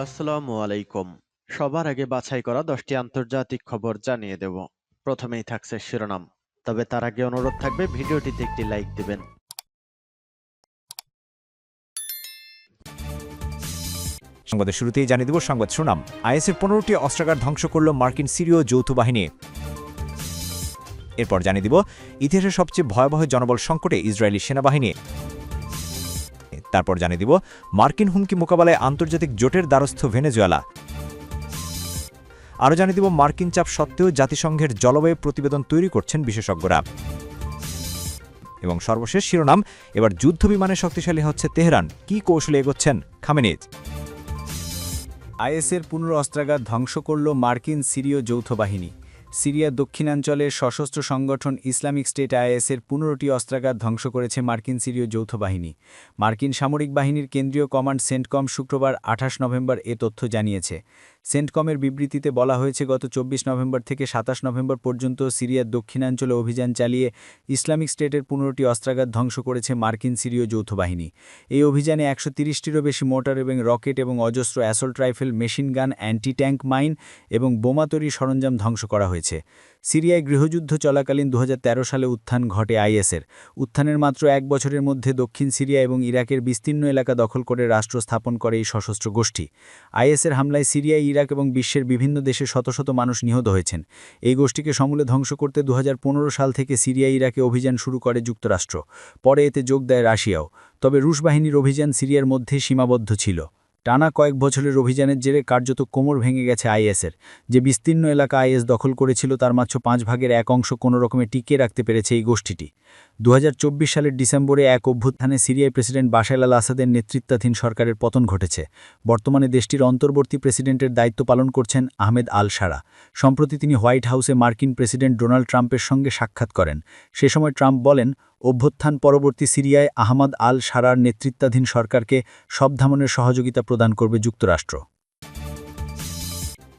আসসালামু আলাইকুম। সবার আগে বাছাই করা 10টি আন্তর্জাতিক খবর জানিয়ে দেব। প্রথমেই থাকছে শিরোনাম। তবে তার আগে অনুরোধ থাকবে ভিডিওটিতে একটি লাইক দিবেন। সংবাদের শুরুতেই জানিয়ে দেব সংবাদ শিরোনাম। আইএসের 15টি অস্ত্রাগার ধ্বংস করল মার্কিন সিরীয় যৌথ বাহিনী। এরপর জানিয়ে দিব ইতিহাসের সবচেয়ে ভয়াবহ জনবল সংকটে ইসরায়েলি সেনাবাহিনী। তারপর জানিয়ে দিব মার্কিন হুমকি মোকাবেলায় আন্তর্জাতিক জোটের দ্বারস্থ ভেনেজুয়েলা। আরও জানিয়ে দিব মার্কিন চাপ সত্ত্বেও জাতিসংঘের জলবায়ু প্রতিবেদন তৈরি করছেন বিশেষজ্ঞরা। এবং সর্বশেষ শিরোনাম, এবার যুদ্ধবিমানে শক্তিশালী হচ্ছে তেহরান, কি কৌশলে এগোচ্ছেন খামেনেই। আইএসের 15 অস্ত্রাগার ধ্বংস করল মার্কিন সিরীয় যৌথ বাহিনী। সিরিয়ার দক্ষিণাঞ্চলের সশস্ত্র সংগঠন ইসলামিক স্টেট আইএসের 15টি অস্ত্রাগার ধ্বংস করেছে মার্কিন সিরীয় যৌথ বাহিনী। মার্কিন সামরিক বাহিনীর কেন্দ্রীয় কমান্ড সেন্টকম শুক্রবার 28 নভেম্বর এ তথ্য জানিয়েছে। সেন্টকমের বিবৃতিতে বলা হয়েছে, গত 24 নভেম্বর থেকে 27 নভেম্বর পর্যন্ত সিরিয়ার দক্ষিণাঞ্চলে অভিযান চালিয়ে ইসলামিক স্টেটের 15টি অস্ত্রাগার ধ্বংস করেছে মার্কিন সিরীয় যৌথ বাহিনী। এই অভিযানে 130টিরও বেশি মোটর এবং রকেট এবং অজস্র assault rifle, machine gun, anti tank mine এবং বোমা তৈরির সরঞ্জাম ধ্বংস করা হয়েছে। সিরিয়ায় গৃহযুদ্ধ চলাকালীন 2013 সালে উত্থান ঘটে আইএসের। উত্থানের মাত্র এক বছরের মধ্যে দক্ষিণ সিরিয়া এবং ইরাকের বিস্তীর্ণ এলাকা দখল করে রাষ্ট্র স্থাপন করে এই সশস্ত্র গোষ্ঠী। আইএসের হামলায় সিরিয়া, ইরাক এবং বিশ্বের বিভিন্ন দেশে শত শত মানুষ নিহত হয়েছেন। এই গোষ্ঠীকে সমূলে ধ্বংস করতে 2015 সাল থেকে সিরিয়া, ইরাকে অভিযান শুরু করে যুক্তরাষ্ট্র। পরে এতে যোগ দেয় রাশিয়াও। তবে রুশ বাহিনীর অভিযান সিরিয়ার মধ্যে সীমাবদ্ধ ছিল। টানা কয়েক বছরের অভিযানের জেরে কার্যত কোমর ভেঙে গেছে আইএসের। যে বিস্তীর্ণ এলাকা আইএস দখল করেছিল তার মাত্র 5 ভাগের 1 অংশ কোনো রকমে টিকিয়ে রাখতে পেরেছে এই গোষ্ঠীটি। 2024 সালের ডিসেম্বরে এক অভ্যুত্থানে সিরিয়ায় প্রেসিডেন্ট বাশার আল আসাদের নেতৃত্বাধীন সরকারের পতন ঘটেছে। বর্তমানে দেশটির অন্তর্বর্তী প্রেসিডেন্টের দায়িত্ব পালন করছেন আহমেদ আল শারা। সম্প্রতি তিনি হোয়াইট হাউসে মার্কিন প্রেসিডেন্ট ডোনাল্ড ট্রাম্পের সঙ্গে সাক্ষাৎ করেন। সে সময় ট্রাম্প বলেন, অভ্যুত্থান পরবর্তী সিরিয়ায় আহমদ আল শারার নেতৃত্বাধীন সরকারকে সব ধরনের সহযোগিতা প্রদান করবে যুক্তরাষ্ট্র।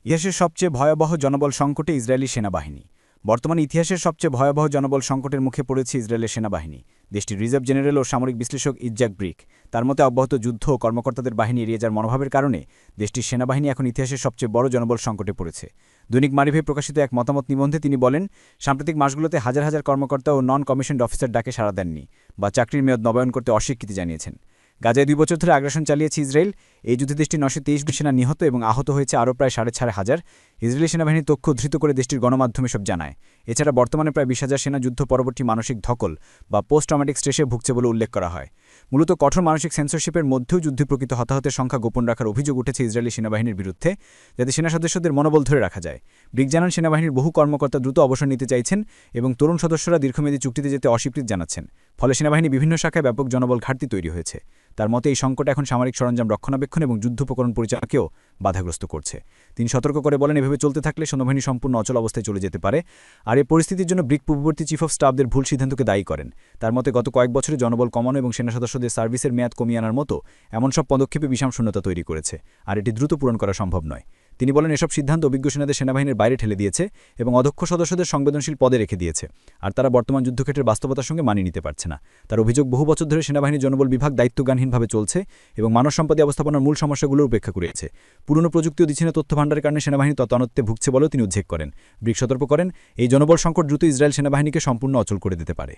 ইতিহাসের সবচেয়ে ভয়াবহ জনবল সংকটে ইসরায়েলি সেনাবাহিনী। বর্তমানে ইতিহাসের সবচেয়ে ভয়াবহ জনবল সংকটের মুখে পড়েছে ইসরায়েলের সেনাবাহিনী। দেশটির রিজার্ভ জেনারেল ও সামরিক বিশ্লেষক ইজ্জাক ব্রিক তার মতে, অব্যাহত যুদ্ধ ও কর্মকর্তাদের বাহিনী এড়িয়ে যাওয়ার মনোভাবের কারণে দেশটির সেনাবাহিনী এখন ইতিহাসের সবচেয়ে বড় জনবল সংকটে পড়েছে। দৈনিক মারিভে প্রকাশিত এক মতামত নিবন্ধে তিনি বলেন, সাম্প্রতিক মাসগুলোতে হাজার হাজার কর্মকর্তা ও নন কমিশনড অফিসার ডাকে সাড়া দেননি বা চাকরির মেয়াদ নবায়ন করতে অস্বীকৃতি জানিয়েছেন। গাজায় 2 বছর ধরে আগ্রাসন চালিয়েছে ইসরায়েল। এই যুদ্ধে দেশটির 923 সেনা নিহত এবং আহত হয়েছে আরও প্রায় 4,500। ইসরায়েলি সেনাবাহিনীর তথ্য উদ্ধৃত করে দেশটির গণমাধ্যমে সব জানায়। এছাড়া বর্তমানে প্রায় 20,000 সেনা যুদ্ধ পরবর্তী মানসিক ধকল বা পোস্ট ট্রমেটিক স্ট্রেসে ভুগছে বলে উল্লেখ করা হয়। মূলত কঠোর মানসিক সেন্সরশিপের মধ্যেও যুদ্ধে প্রকৃত হতাহতের সংখ্যা গোপন রাখার অভিযোগ উঠেছে ইসরায়েলি সেনাবাহিনীর বিরুদ্ধে, যাতে সেনা সদস্যদের মনোবল ধরে রাখা যায়। ব্রিক জানান, সেনাবাহিনীর বহু কর্মকর্তা দ্রুত অবসর নিতে চাইছেন এবং তরুণ সদস্যরা দীর্ঘমেয়াদী চুক্তিতে যেতে অস্বীকৃতি জানাচ্ছেন। ফলে সেনাবাহিনী বিভিন্ন শাখায় ব্যাপক জনবল ঘাটতি তৈরি হয়েছে। তার মতে, এই সংকট এখন সামরিক সরঞ্জাম রক্ষণাবেক্ষণ এবং যুদ্ধোপকরণ পরিচালনাকেও বাধাগ্রস্ত করছে। তিনি সতর্ক করে বলেন, এভাবে চলতে থাকলে সেনাবাহিনী সম্পূর্ণ অচল অবস্থায় চলে যেতে পারে। আর এই পরিস্থিতির জন্য ব্রিক পূর্ববর্তী চিফ অফ স্টাফদের ভুল সিদ্ধান্তকে দায়ী করেন। তার মতে, গত কয়েক বছরে জনবল কমানো এবং সেনা সদস্যদের সার্ভিসের মেয়াদ কমিয়ে আনার মতো এমন সব পদক্ষেপে বিষম শূন্যতা তৈরি করেছে, আর এটি দ্রুত পূরণ করা সম্ভব নয়। তিনি বলেন, এসব সিদ্ধান্ত অভিজ্ঞ সেনাদের সেনাবাহিনীর বাইরে ঠেলে দিয়েছে এবং অদক্ষ সদস্যদের সংবেদনশীল পদে রেখে দিয়েছে, আর তারা বর্তমান যুদ্ধক্ষেত্রের বাস্তবতার সঙ্গে মানিয়ে নিতে পারছে না। তার অভিযোগ, বহু বছর ধরে সেনাবাহিনীর জনবল বিভাগ দায়িত্বজ্ঞানহীনভাবে চলছে এবং মানব সম্পদ ব্যবস্থাপনার মূল সমস্যাগুলোর উপেক্ষা করেছে। পুরনো প্রযুক্তিও দিচ্ছে না তথ্য ভাণ্ডারের কারণে সেনাবাহিনী তৎঅনত্বে ভুগছে বলেও তিনি উল্লেখ করেন। ব্রিক সতর্ক করেন, এই জনবল সংকট দ্রুত ইসরায়েল সেনাবাহিনীকে সম্পূর্ণ অচল করে দিতে পারে।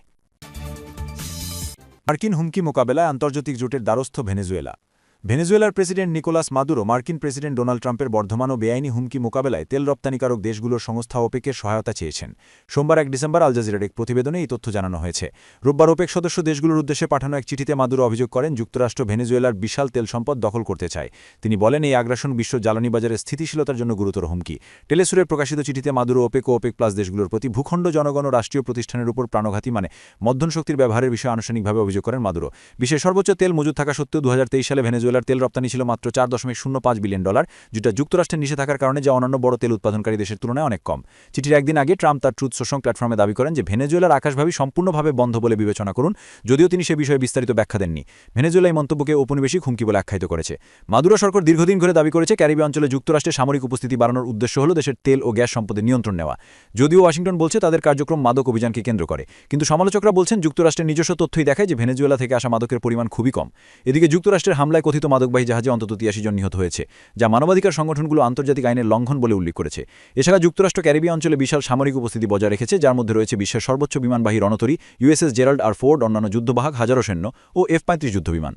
মার্কিন হুমকি মোকাবেলায় আন্তর্জাতিক জোটের দ্বারস্থ ভেনেজুয়েলা। ভেনেজুয়েলার প্রেসিডেন্ট নিকোলাস মাদুরো মার্কিন প্রেসিডেন্ট ডোনাল্ড ট্রাম্পের বর্ধমান ও বেআইনি হুমকি মোকাবেলায় তেল রপ্তানিকারক দেশগুলোর সংস্থা ওপেকের সহায়তা চেয়েছেন। সোমবার 1 ডিসেম্বর আল জাজিরার এক প্রতিবেদনে এই তথ্য জানানো হয়েছে। রোববার ওপেক সদস্য দেশগুলোর উদ্দেশ্যে পাঠানো এক চিঠিতে মাদুরো অভিযোগ করেন, যুক্তরাষ্ট্র ভেনেজুয়েলার বিশাল তেল সম্পদ দখল করতে চায়। তিনি বলেন, এই আগ্রাসন বিশ্ব জ্বালানি বাজারের স্থিতিশীলতার জন্য গুরুতর হুমকি। টেলেসুরের প্রকাশিত চিঠিতে মাদুরো ওপেক ও ওপেক প্লাস দেশগুলোর প্রতি ভূখণ্ড, জনগণ ও রাষ্ট্রীয় প্রতিষ্ঠানের উপর প্রাণঘাতী মধ্যম শক্তির ব্যবহারের বিষয়ে আনুষ্ঠানিকভাবে অভিযোগ করেন মাদুরো। বিশ্বের সর্বোচ্চ তেল মজুদ থাকা সত্ত্বেও 2023 সালে ভেনেজুয়েলার তেল রপ্তানি ছিল মাত্র $4.05 বিলিয়ন, যেটা যুক্তরাষ্ট্রের নিষে থাকার কারণে যা অন্যান্য বড় তেল উৎপাদনকারী দেশের তুলনায় অনেক কম। চিঠির একদিন আগে ট্রাম্প তার ট্রুথ সোশ্যাল প্ল্যাটফর্মে দাবি করেন যে ভেনেজুয়েলার আকাশভাবী সম্পূর্ণভাবে বন্ধ বলে বিবেচনা করুন, যদিও তিনি সে বিষয়ে বিস্তারিত ব্যাখ্যা দেননি। ভেনেজুয়েলা এই মন্তব্যকে ঔপনিবেশিক হুমকি বলে আখ্যায়িত করেছে। মাদুরো সরকার দীর্ঘদিন ধরে দাবি করেছে, ক্যারিবীয় অঞ্চলে যুক্তরাষ্ট্রের সামরিক উপস্থিতি বাড়ানোর উদ্দেশ্য হল দেশের তেল ও গ্যাস সম্পদের নিয়ন্ত্রণ নেওয়া। যদিও ওয়াশিংটন বলছে তাদের কার্যক্রম মাদক অভিযানকে কেন্দ্র করে, কিন্তু সমালোচকরা বলছেন যুক্তরাষ্ট্রের নিজস্ব তথ্যই দেখায় যে ভেনেজুয়েলা থেকে আসা মাদকের পরিমাণ খুবই কম। এদিকে যুক্তরাষ্ট্রের হামলায় কথিত আবিষ্কৃত মাদকবাহী জাহাজে অন্তত ৮৩ জন নিহত হয়েছে, যা মানবাধিকার সংগঠনগুলো আন্তর্জাতিক আইনের লঙ্ঘন বলে উল্লেখ করেছে। এছাড়া যুক্তরাষ্ট্র ক্যারিবিয়া অঞ্চলে বিশাল সামরিক উপস্থিতি বজায় রেখেছে, যার মধ্যে রয়েছে বিশ্বের সর্বোচ্চ বিমানবাহী রণতরী USS জেরাল্ড আর ফোর্ড, অন্যান্য যুদ্ধবাহক হাজারো সৈন্য ও F-35 যুদ্ধবিমান।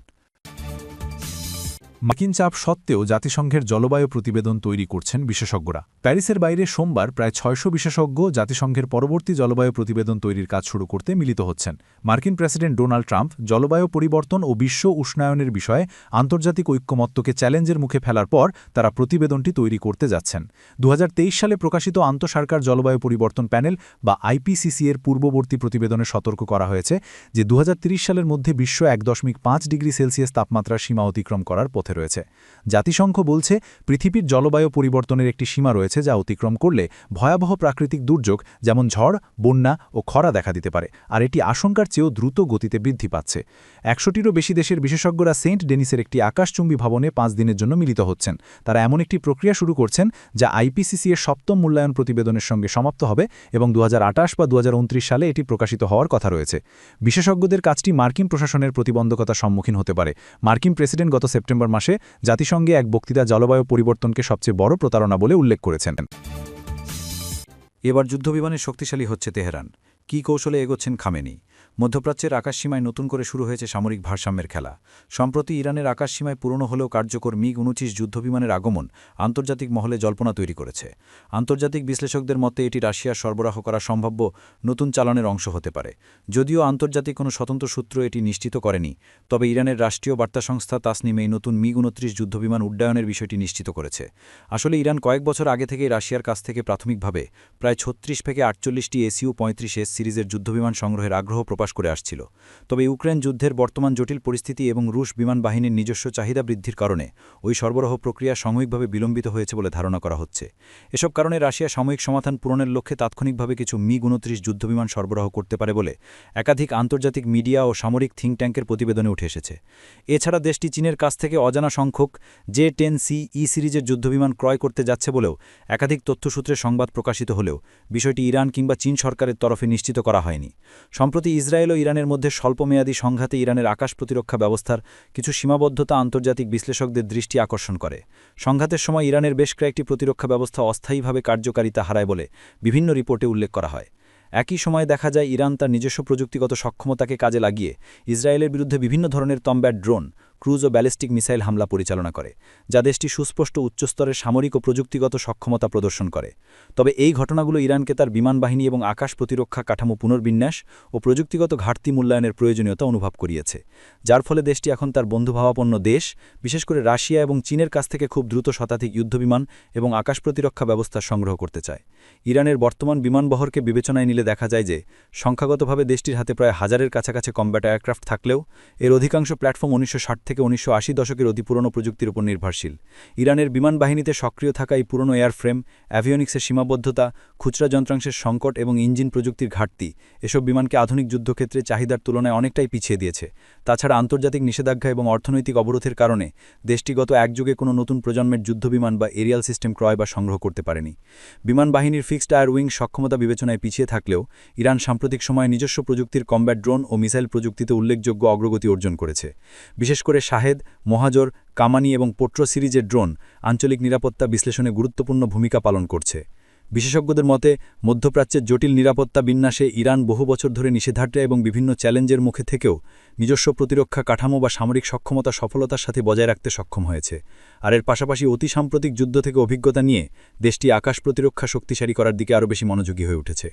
মার্কিন চাপ সত্ত্বেও জাতিসংঘের জলবায়ু প্রতিবেদন তৈরি করছেন বিশেষজ্ঞরা। প্যারিসের বাইরে সোমবার প্রায় ৬০০ বিশেষজ্ঞ জাতিসংঘের পরবর্তী জলবায়ু প্রতিবেদন তৈরির কাজ শুরু করতে মিলিত হচ্ছেন। মার্কিন প্রেসিডেন্ট ডোনাল্ড ট্রাম্প জলবায়ু পরিবর্তন ও বিশ্ব উষ্ণায়নের বিষয়ে আন্তর্জাতিক ঐক্যমত্যকে চ্যালেঞ্জের মুখে ফেলার পর তারা প্রতিবেদনটি তৈরি করতে যাচ্ছেন। ২০২৩ সালে প্রকাশিত আন্তঃসরকার জলবায়ু পরিবর্তন প্যানেল বা IPCC এর পূর্ববর্তী প্রতিবেদনে সতর্ক করা হয়েছে যে ২০৩০ সালের মধ্যে বিশ্ব ১.৫ ডিগ্রি সেলসিয়াস তাপমাত্রার সীমা অতিক্রম করার পথে রয়েছে। জাতিসংঘ বলছে পৃথিবীর জলবায়ু পরিবর্তনের একটি সীমা রয়েছে যা অতিক্রম করলে ভয়াবহ প্রাকৃতিক দুর্যোগ যেমন ঝড়, বন্যা ও খরা দেখা দিতে পারে, আর এটি আশঙ্কার চেয়েও দ্রুত গতিতে বৃদ্ধি পাচ্ছে। ১০০টিরও বেশি দেশের বিশেষজ্ঞরা সেন্ট ডেনিসের একটি আকাশচুম্বী ভবনে ৫ দিনের জন্য মিলিত হচ্ছেন। তারা এমন একটি প্রক্রিয়া শুরু করছেন যা IPCC এর ৭ম মূল্যায়ন প্রতিবেদনের সঙ্গে সমাপ্ত হবে এবং ২০২৮ বা ২০২৯ সালে এটি প্রকাশিত হওয়ার কথা রয়েছে। বিশেষজ্ঞদের কাজটি মার্কিন প্রশাসনের প্রতিবন্ধকতার সম্মুখীন হতে পারে। মার্কিন প্রেসিডেন্ট গত সেপ্টেম্বর মাসে জাতিসংঘে এক বক্তৃতা জলবায়ু পরিবর্তনকে সবচেয়ে বড় প্রতারণা বলে উল্লেখ করেছেন। এবার যুদ্ধবিমানে শক্তিশালী হচ্ছে তেহরান। কী কৌশলে এগোচ্ছেন খামেনি? মধ্যপ্রাচ্যের আকাশসীমায় নতুন করে শুরু হয়েছে সামরিক ভারসাম্যের খেলা। সম্প্রতি ইরানের আকাশসীমায় পুরনো হলেও কার্যকর MiG-29 যুদ্ধবিমানের আগমন আন্তর্জাতিক মহলে জল্পনা তৈরি করেছে। আন্তর্জাতিক বিশ্লেষকদের মতে এটি রাশিয়ার সরবরাহ করা সম্ভাব্য নতুন চালানের অংশ হতে পারে। যদিও আন্তর্জাতিক কোনো স্বতন্ত্র সূত্র এটি নিশ্চিত করেনি, তবে ইরানের রাষ্ট্রীয় বার্তা সংস্থা তাসনিম এই নতুন MiG-29 যুদ্ধবিমান উড্ডয়নের বিষয়টি নিশ্চিত করেছে। আসলে ইরান কয়েক বছর আগে থেকেই রাশিয়ার কাছ থেকে প্রাথমিকভাবে প্রায় 36 থেকে 48টি Su-35S সিরিজের যুদ্ধবিমান সংগ্রহের আগ্রহ প্রকাশ করে আসছিল। তবে ইউক্রেন যুদ্ধের বর্তমান জটিল পরিস্থিতি এবং রুশ বিমান বাহিনীর নিজস্ব চাহিদা বৃদ্ধির কারণে ওই সরবরাহ প্রক্রিয়া সাময়িকভাবে বিলম্বিত হয়েছে বলে ধারণা করা হচ্ছে। এসব কারণে রাশিয়া সাময়িক সমাধান পূরণের লক্ষ্যে তাৎক্ষণিকভাবে কিছু MiG-29 যুদ্ধবিমান সরবরাহ করতে পারে বলে একাধিক আন্তর্জাতিক মিডিয়া ও সামরিক থিঙ্ক ট্যাঙ্কের প্রতিবেদনে উঠে এসেছে। এছাড়া দেশটি চীনের কাছ থেকে অজানা সংখ্যক J-10C সিরিজের যুদ্ধবিমান ক্রয় করতে যাচ্ছে বলেও একাধিক তথ্যসূত্রে সংবাদ প্রকাশিত হলেও বিষয়টি ইরান কিংবা চীন সরকারের তরফে নিশ্চিত করা হয়নি। সম্প্রতি ইসরায়েল ও ইরানের মধ্যে স্বল্পমেয়াদী সংঘাতে ইরানের আকাশ প্রতিরক্ষা ব্যবস্থার কিছু সীমাবদ্ধতা আন্তর্জাতিক বিশ্লেষকদের দৃষ্টি আকর্ষণ করে। সংঘাতের সময় ইরানের বেশ কয়েকটি প্রতিরক্ষা ব্যবস্থা অস্থায়ীভাবে কার্যকারিতা হারায় বলে বিভিন্ন রিপোর্টে উল্লেখ করা হয়। একই সময়ে দেখা যায় ইরান তার নিজস্ব প্রযুক্তিগত সক্ষমতাকে কাজে লাগিয়ে ইসরায়েলের বিরুদ্ধে বিভিন্ন ধরনের কম্ব্যাট ড্রোন, ক্রুজ ও ব্যালিস্টিক মিসাইল হামলা পরিচালনা করে, যা দেশটি সুস্পষ্ট উচ্চস্তরের সামরিক ও প্রযুক্তিগত সক্ষমতা প্রদর্শন করে। তবে এই ঘটনাগুলো ইরানকে তার বিমান বাহিনী এবং আকাশ প্রতিরক্ষা কাঠামো পুনর্বিন্যাস ও প্রযুক্তিগত ঘাটতি মূল্যায়নের প্রয়োজনীয়তা অনুভব করিয়েছে, যার ফলে দেশটি এখন তার বন্ধুভাবাপন্ন দেশ, বিশেষ করে রাশিয়া এবং চীনের কাছ থেকে খুব দ্রুত শতাধিক যুদ্ধবিমান এবং আকাশ প্রতিরক্ষা ব্যবস্থা সংগ্রহ করতে চায়। ইরানের বর্তমান বিমানবহরকে বিবেচনায় নিলে দেখা যায় যে সংখ্যাগতভাবে দেশটির হাতে প্রায় 1000-এর কাছাকাছি কম্ব্যাট এয়ারক্রাফট থাকলেও এর অধিকাংশ প্ল্যাটফর্ম 1960 থেকে 1980 দশকের অতি পুরনো প্রযুক্তির উপর নির্ভরশীল। ইরানের বিমান বাহিনীতে সক্রিয় থাকা এই পুরনো এয়ারফ্রেম, অ্যাভিওনিক্সের সীমাবদ্ধতা, খুচরা যন্ত্রাংশের সংকট এবং ইঞ্জিন প্রযুক্তির ঘাটতি এসব বিমানকে আধুনিক যুদ্ধক্ষেত্রে চাহিদার তুলনায় অনেকটাই পিছিয়ে দিয়েছে। তাছাড়া আন্তর্জাতিক নিষেধাজ্ঞা এবং অর্থনৈতিক অবরোধের কারণে দেশটি গত এক যুগে কোনো নতুন প্রজন্মের যুদ্ধবিমান বা এরিয়াল সিস্টেম ক্রয় বা সংগ্রহ করতে পারেনি। বিমান বাহিনীর ফিক্সড এয়ার উইং সক্ষমতা বিবেচনায় পিছিয়ে থাকলেও ইরান সাম্প্রতিক সময়ে নিজস্ব প্রযুক্তির কম্ব্যাট ড্রোন ও মিসাইল প্রযুক্তিতে উল্লেখযোগ্য অগ্রগতি অর্জন করেছে। বিশেষ করে শাহেদ, মহাজর, কামানি এবং পোট্রো সিরিজের ড্রোন আঞ্চলিক নিরাপত্তা বিশ্লেষণে গুরুত্বপূর্ণ ভূমিকা পালন করছে। বিশেষজ্ঞদের মতে মধ্যপ্রাচ্যের জটিল নিরাপত্তা বিন্যাসে ইরান বহু বছর ধরে নিষেধাজ্ঞা এবং বিভিন্ন চ্যালেঞ্জের মুখে থেকেও নিজস্ব প্রতিরক্ষা কাঠামো বা সামরিক সক্ষমতা সফলতার সাথে বজায় রাখতে সক্ষম হয়েছে। আর এর পাশাপাশি অতি সাম্প্রতিক যুদ্ধ থেকে অভিজ্ঞতা নিয়ে দেশটি আকাশ প্রতিরক্ষা শক্তিশালী করার দিকে আরও বেশি মনোযোগী হয়ে উঠেছে।